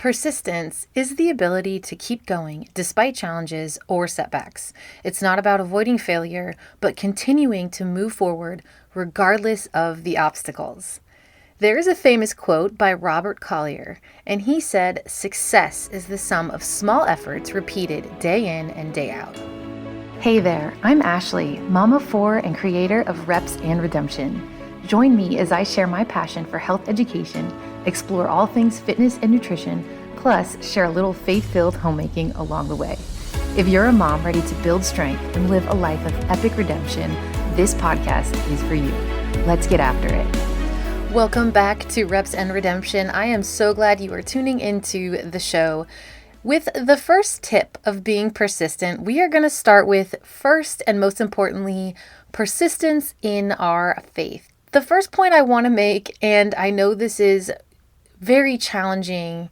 Persistence is the ability to keep going despite challenges or setbacks. It's not about avoiding failure, but continuing to move forward regardless of the obstacles. There is a famous quote by Robert Collier, and he said, "Success is the sum of small efforts repeated day in and day out." Hey there, I'm Ashley, mom of 4 and creator of Reps and Redemption. Join me as I share my passion for health education, explore all things fitness and nutrition, plus share a little faith-filled homemaking along the way. If you're a mom ready to build strength and live a life of epic redemption, this podcast is for you. Let's get after it. Welcome back to Reps and Redemption. I am so glad you are tuning into the show. With the first tip of being persistent, we are going to start with, first and most importantly, persistence in our faith. The first point I want to make, and I know this is very challenging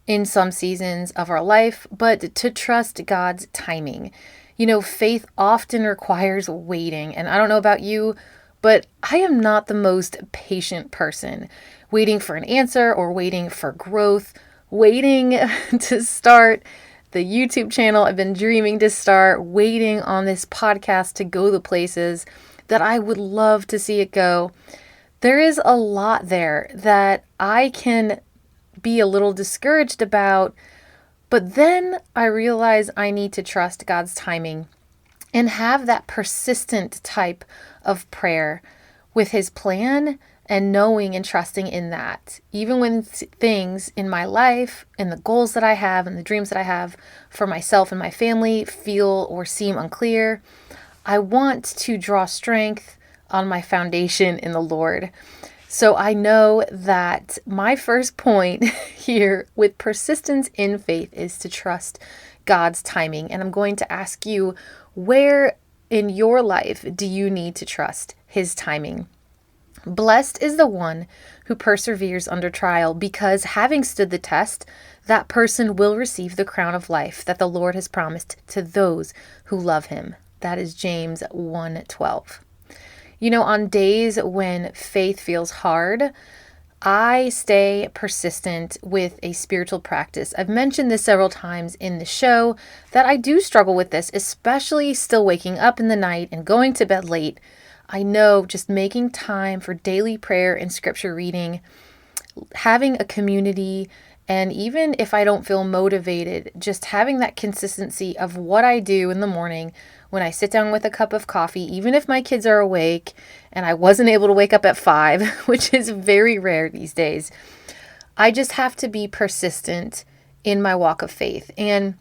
in some seasons of our life, but to trust God's timing. You know, faith often requires waiting, and I don't know about you, but I am not the most patient person. Waiting for an answer or waiting for growth, waiting to start the YouTube channel I've been dreaming to start, waiting on this podcast to go the places that I would love to see it go. There is a lot there that I can be a little discouraged about, but then I realize I need to trust God's timing and have that persistent type of prayer with His plan and knowing and trusting in that. Even when things in my life and the goals that I have and the dreams that I have for myself and my family feel or seem unclear, I want to draw strength on my foundation in the Lord. So I know that my first point here with persistence in faith is to trust God's timing. And I'm going to ask you, where in your life do you need to trust His timing? Blessed is the one who perseveres under trial, because having stood the test, that person will receive the crown of life that the Lord has promised to those who love Him. That is James 1:12. You know, on days when faith feels hard, I stay persistent with a spiritual practice. I've mentioned this several times in the show that I do struggle with this, especially still waking up in the night and going to bed late. I know just making time for daily prayer and scripture reading, having a community, and even if I don't feel motivated, just having that consistency of what I do in the morning when I sit down with a cup of coffee, even if my kids are awake and I wasn't able to wake up at 5, which is very rare these days. I just have to be persistent in my walk of faith. And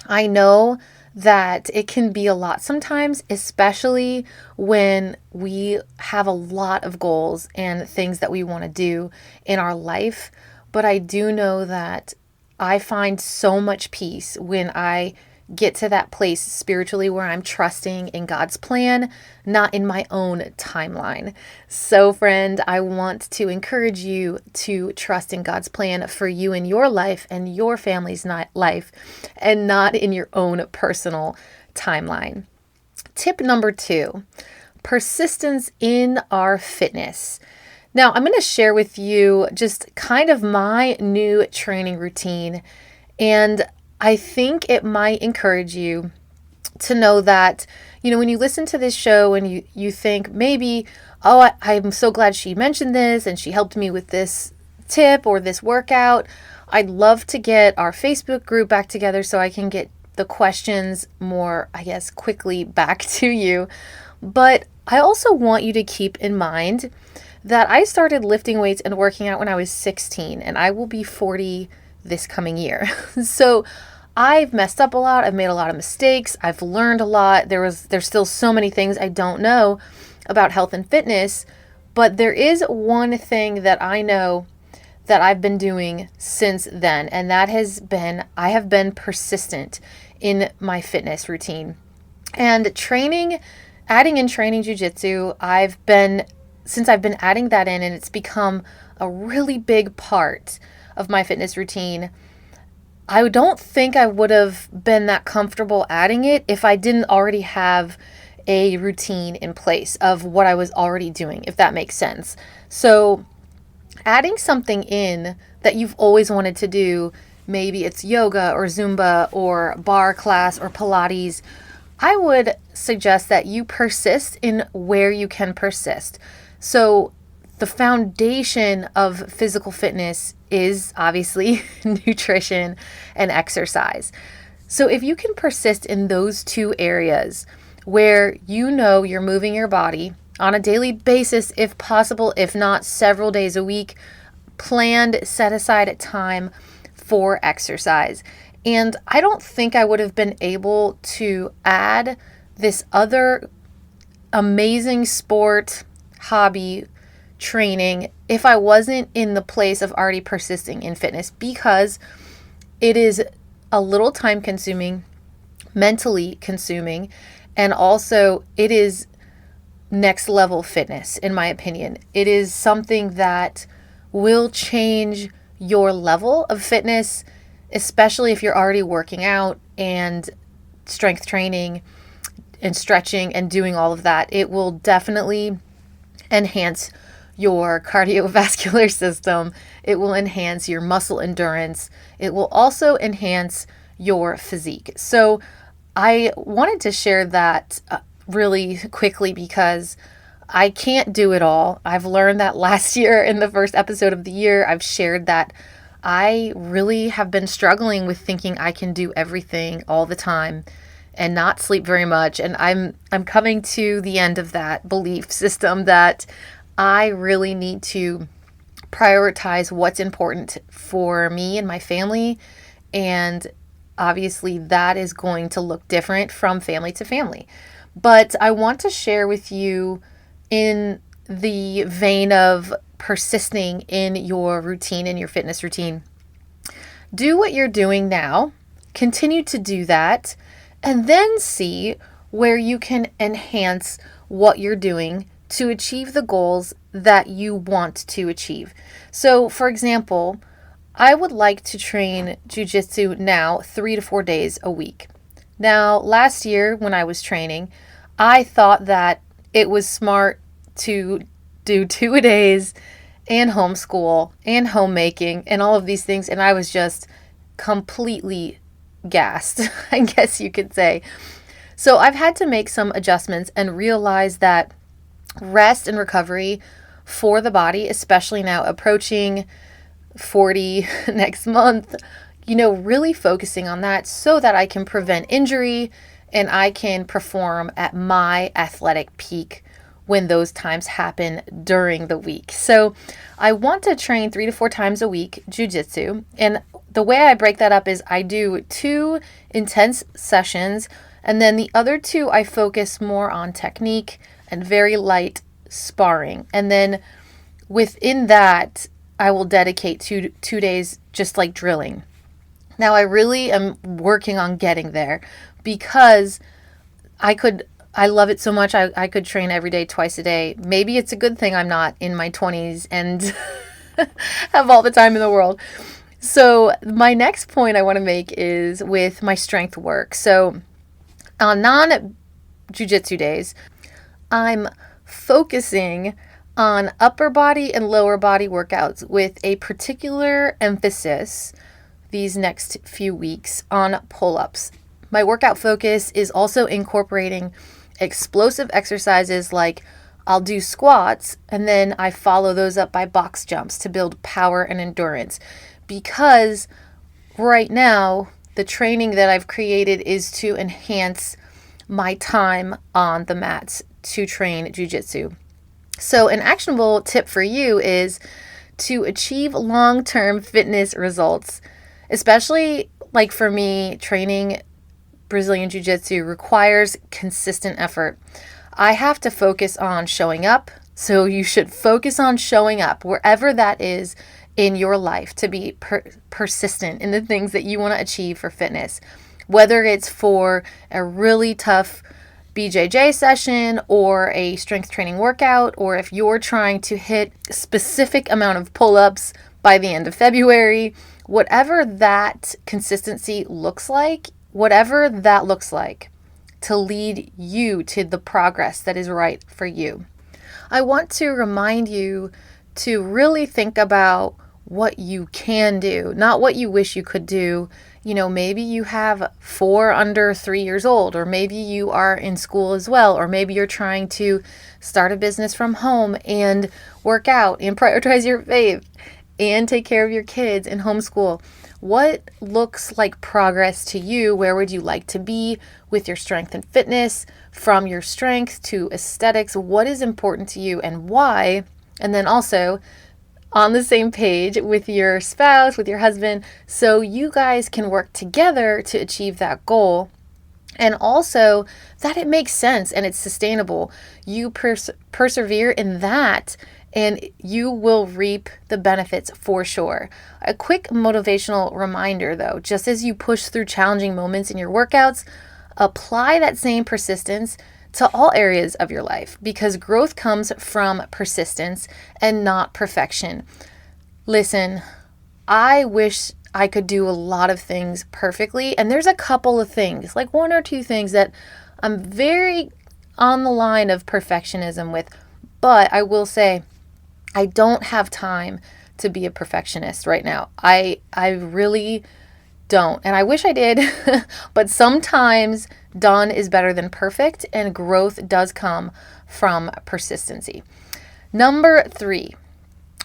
I know that it can be a lot sometimes, especially when we have a lot of goals and things that we want to do in our life. But I do know that I find so much peace when I get to that place spiritually where I'm trusting in God's plan, not in my own timeline. So, friend, I want to encourage you to trust in God's plan for you in your life and your family's life, and not in your own personal timeline. Tip number 2, persistence in our fitness. Now, I'm going to share with you just kind of my new training routine, and I think it might encourage you to know that, you know, when you listen to this show and you think maybe, oh, I'm so glad she mentioned this and she helped me with this tip or this workout. I'd love to get our Facebook group back together so I can get the questions more, I guess, quickly back to you. But I also want you to keep in mind that I started lifting weights and working out when I was 16, and I will be 40 this coming year. So I've messed up a lot. I've made a lot of mistakes. I've learned a lot. There's still so many things I don't know about health and fitness, but there is one thing that I know that I've been doing since then, and that has been, I have been persistent in my fitness routine. And adding in training jiu-jitsu, since I've been adding that in, and it's become a really big part of my fitness routine, I don't think I would have been that comfortable adding it if I didn't already have a routine in place of what I was already doing, if that makes sense. So adding something in that you've always wanted to do maybe it's yoga or Zumba or bar class or Pilates, I would suggest that you persist in where you can persist. So the foundation of physical fitness is obviously nutrition and exercise. So if you can persist in those two areas where you know you're moving your body on a daily basis, if possible, if not several days a week, planned, set aside time for exercise. And I don't think I would have been able to add this other amazing sport, hobby, training if I wasn't in the place of already persisting in fitness, because it is a little time consuming, mentally consuming, and also it is next level fitness, in my opinion. It is something that will change your level of fitness, especially if you're already working out and strength training and stretching and doing all of that. It will definitely enhance your cardiovascular system. It will enhance your muscle endurance. It will also enhance your physique. So I wanted to share that really quickly because I can't do it all. I've learned that last year in the first episode of the year. I've shared that I really have been struggling with thinking I can do everything all the time and not sleep very much. And I'm coming to the end of that belief system that I really need to prioritize what's important for me and my family. And obviously that is going to look different from family to family. But I want to share with you, in the vein of persisting in your routine, in your fitness routine, do what you're doing now, continue to do that, and then see where you can enhance what you're doing to achieve the goals that you want to achieve. So, for example, I would like to train jiu-jitsu now 3 to 4 days a week. Now, last year when I was training, I thought that it was smart to do 2 days and homeschool and homemaking and all of these things, and I was just completely gassed, I guess you could say. So I've had to make some adjustments and realize that rest and recovery for the body, especially now approaching 40 next month, really focusing on that so that I can prevent injury and I can perform at my athletic peak when those times happen during the week. So I want to train 3 to 4 times a week jiu-jitsu. And the way I break that up is I do 2 intense sessions, and then the other 2 I focus more on technique and very light sparring. And then within that, I will dedicate two days just like drilling. Now, I really am working on getting there because I love it so much. I could train every day, twice a day. Maybe it's a good thing I'm not in my 20s and have all the time in the world. So my next point I want to make is with my strength work. So on non-jiu-jitsu days, I'm focusing on upper body and lower body workouts with a particular emphasis these next few weeks on pull-ups. My workout focus is also incorporating explosive exercises like I'll do squats and then I follow those up by box jumps to build power and endurance, because right now the training that I've created is to enhance my time on the mats to train jiu-jitsu. So an actionable tip for you is to achieve long-term fitness results, especially like for me, training Brazilian Jiu-Jitsu requires consistent effort. I have to focus on showing up. So you should focus on showing up wherever that is in your life to be persistent in the things that you want to achieve for fitness. Whether it's for a really tough BJJ session or a strength training workout, or if you're trying to hit a specific amount of pull-ups by the end of February, whatever that consistency looks like, whatever that looks like to lead you to the progress that is right for you. I want to remind you to really think about what you can do, not what you wish you could do. Maybe you have 4 under 3 years old, or maybe you are in school as well, or maybe you're trying to start a business from home and work out and prioritize your faith and take care of your kids and homeschool. What looks like progress to you? Where would you like to be with your strength and fitness? From your strength to aesthetics, what is important to you and why? And then also on the same page with your spouse, with your husband, so you guys can work together to achieve that goal. And also that it makes sense and it's sustainable. You persevere in that, and you will reap the benefits for sure. A quick motivational reminder though, just as you push through challenging moments in your workouts, apply that same persistence to all areas of your life, because growth comes from persistence and not perfection. Listen, I wish I could do a lot of things perfectly, and there's a couple of things, like 1 or 2 things that I'm very on the line of perfectionism with, but I will say I don't have time to be a perfectionist right now. I really don't. And I wish I did, but sometimes done is better than perfect, and growth does come from persistency. Number 3,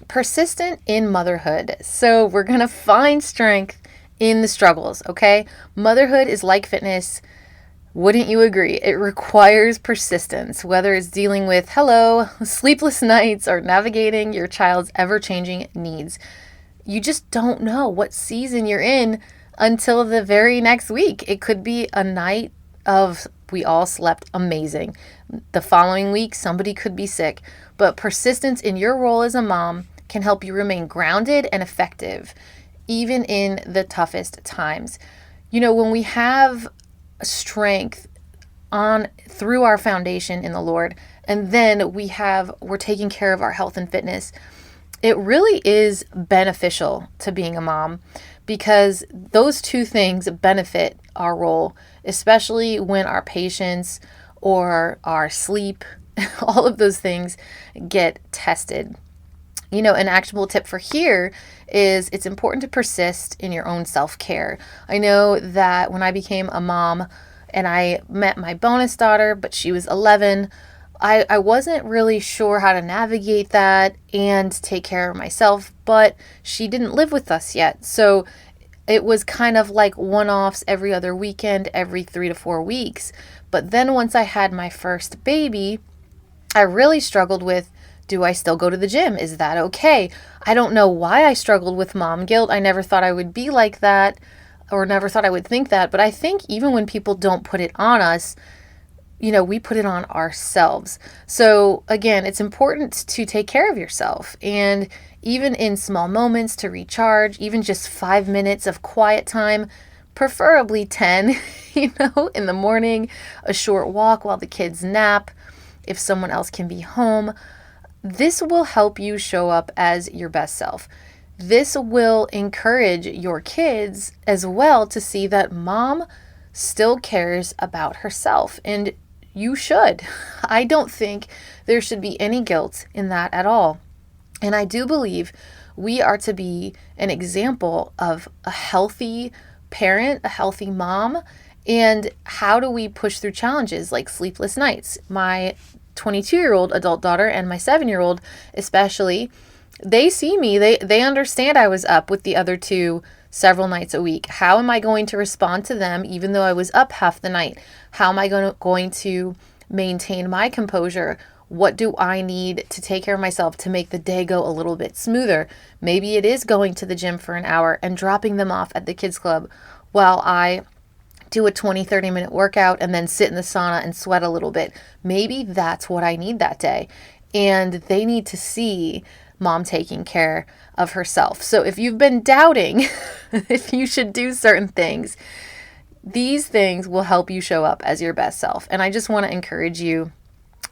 persistent in motherhood. So we're going to find strength in the struggles, okay? Motherhood is like fitness. Wouldn't you agree? It requires persistence, whether it's dealing with, sleepless nights or navigating your child's ever-changing needs. You just don't know what season you're in until the very next week. It could be a night of we all slept amazing. The following week, somebody could be sick. But persistence in your role as a mom can help you remain grounded and effective, even in the toughest times. When we have strength through our foundation in the Lord, and then we're taking care of our health and fitness, it really is beneficial to being a mom, because those 2 things benefit our role, especially when our patience or our sleep, all of those things get tested. An actionable tip for here is it's important to persist in your own self-care. I know that when I became a mom and I met my bonus daughter, but she was 11, I wasn't really sure how to navigate that and take care of myself, but she didn't live with us yet. So it was kind of like one-offs every other weekend, every 3 to 4 weeks. But then once I had my first baby, I really struggled with, do I still go to the gym? Is that okay? I don't know why I struggled with mom guilt. I never thought I would be like that, or never thought I would think that. But I think even when people don't put it on us, we put it on ourselves. So again, it's important to take care of yourself, and even in small moments to recharge, even just 5 minutes of quiet time, preferably 10, in the morning, a short walk while the kids nap, if someone else can be home. This will help you show up as your best self. This will encourage your kids as well to see that mom still cares about herself, and you should. I don't think there should be any guilt in that at all. And I do believe we are to be an example of a healthy parent, a healthy mom, and how do we push through challenges like sleepless nights. My 22-year-old adult daughter and my 7-year-old especially, they see me, they understand I was up with the other 2 several nights a week. How am I going to respond to them even though I was up half the night? How am I going to maintain my composure? What do I need to take care of myself to make the day go a little bit smoother? Maybe it is going to the gym for an hour and dropping them off at the kids club while I do a 20-30 minute workout and then sit in the sauna and sweat a little bit. Maybe that's what I need that day. And they need to see mom taking care of herself. So if you've been doubting if you should do certain things, these things will help you show up as your best self. And I just want to encourage you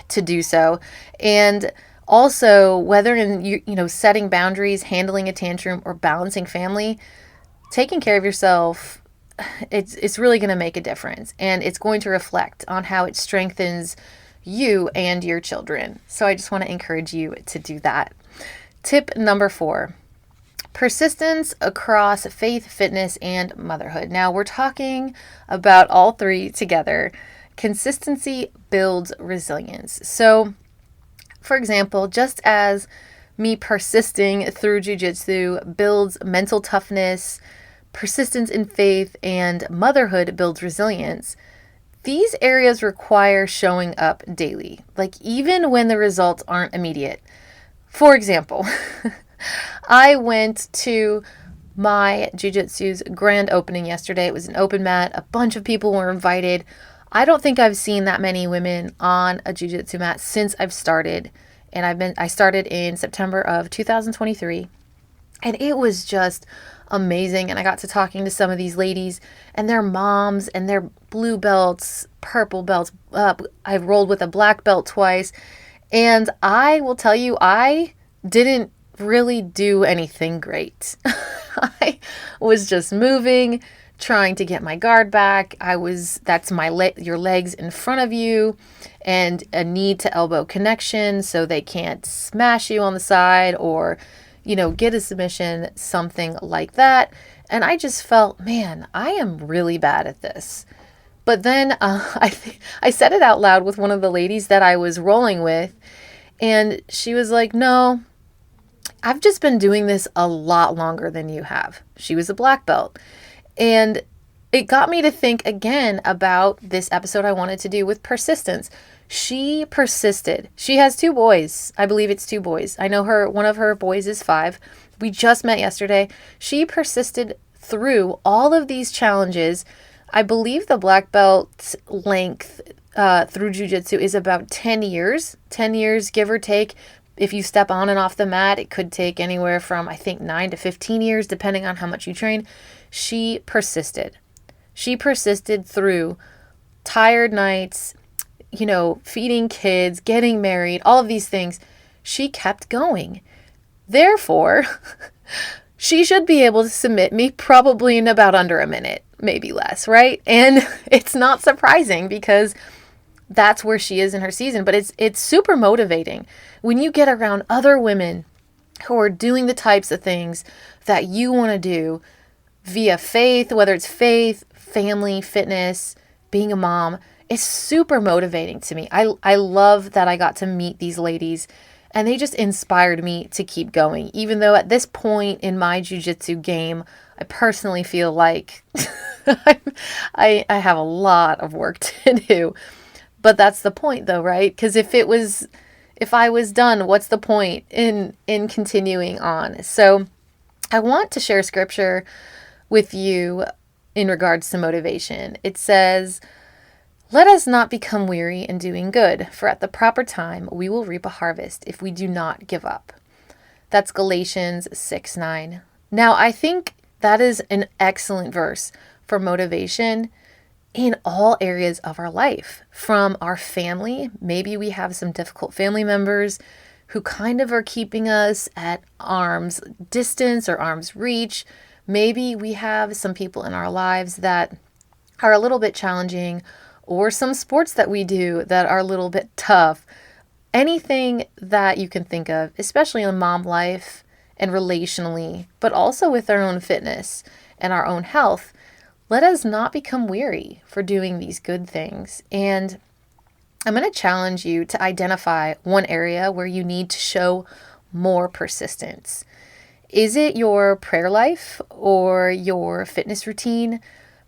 to do so. And also, whether in setting boundaries, handling a tantrum, or balancing family, taking care of yourself, it's really going to make a difference, and it's going to reflect on how it strengthens you and your children. So I just want to encourage you to do that. Tip number 4, Persistence across faith, fitness, and motherhood. Now we're talking about all three together. Consistency builds resilience. So, for example, just as me persisting through jiu-jitsu builds mental toughness, persistence in faith, and motherhood builds resilience, these areas require showing up daily, like even when the results aren't immediate. For example, I went to my jiu-jitsu's grand opening yesterday. It was an open mat. A bunch of people were invited. I don't think I've seen that many women on a jiu-jitsu mat since I've started. And I started in September of 2023. And it was just amazing. And I got to talking to some of these ladies and their moms and their blue belts, purple belts. I rolled with a black belt twice. And I will tell you, I didn't really do anything great. I was just moving, trying to get my guard back. That's your legs in front of you and a knee to elbow connection so they can't smash you on the side or, get a submission, something like that. And I just felt, man, I am really bad at this. But then I said it out loud with one of the ladies that I was rolling with, and she was like, no, I've just been doing this a lot longer than you have. She was a black belt. And it got me to think again about this episode I wanted to do with persistence. She persisted. She has 2 boys. I believe it's 2 boys. I know one of her boys is 5. We just met yesterday. She persisted through all of these challenges. I believe the black belt length through jiu-jitsu is about 10 years. 10 years, give or take. If you step on and off the mat, it could take anywhere from, I think, 9 to 15 years, depending on how much you train. She persisted. She persisted through tired nights, feeding kids, getting married, all of these things. She kept going. Therefore, she should be able to submit me probably in about under a minute, maybe less, right? And it's not surprising because that's where she is in her season, but it's super motivating when you get around other women who are doing the types of things that you want to do via faith, whether it's faith, family, fitness, being a mom. It's super motivating to me. I love that I got to meet these ladies, and they just inspired me to keep going, even though at this point in my jiu-jitsu game, I personally feel like I have a lot of work to do. But that's the point though, right? Because if I was done, what's the point in continuing on? So I want to share scripture with you in regards to motivation. It says, "Let us not become weary in doing good, for at the proper time we will reap a harvest if we do not give up." That's Galatians 6:9. Now, I think that is an excellent verse for motivation in all areas of our life. From our family, maybe we have some difficult family members who kind of are keeping us at arm's distance or arm's reach. Maybe we have some people in our lives that are a little bit challenging, or some sports that we do that are a little bit tough. Anything that you can think of, especially in mom life and relationally, but also with our own fitness and our own health. Let us not become weary for doing these good things. And I'm going to challenge you to identify one area where you need to show more persistence. Is it your prayer life or your fitness routine?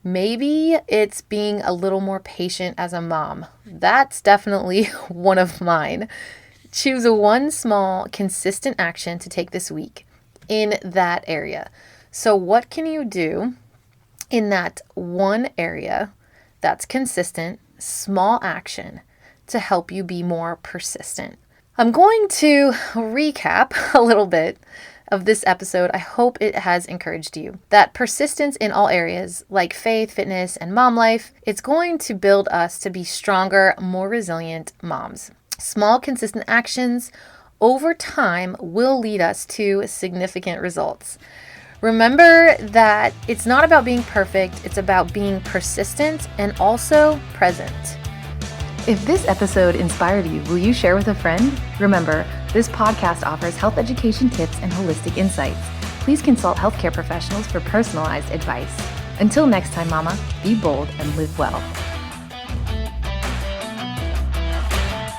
Maybe it's being a little more patient as a mom. That's definitely one of mine. Choose one small, consistent action to take this week in that area. So what can you do in that one area that's consistent, small action to help you be more persistent? I'm going to recap a little bit of this episode. I hope it has encouraged you that persistence in all areas like faith, fitness, and mom life, it's going to build us to be stronger, more resilient moms. Small, consistent actions over time will lead us to significant results. Remember that it's not about being perfect, it's about being persistent and also present. If this episode inspired you, will you share with a friend? Remember, this podcast offers health education tips and holistic insights. please consult healthcare professionals for personalized advice. Until next time, Mama, be bold and live well.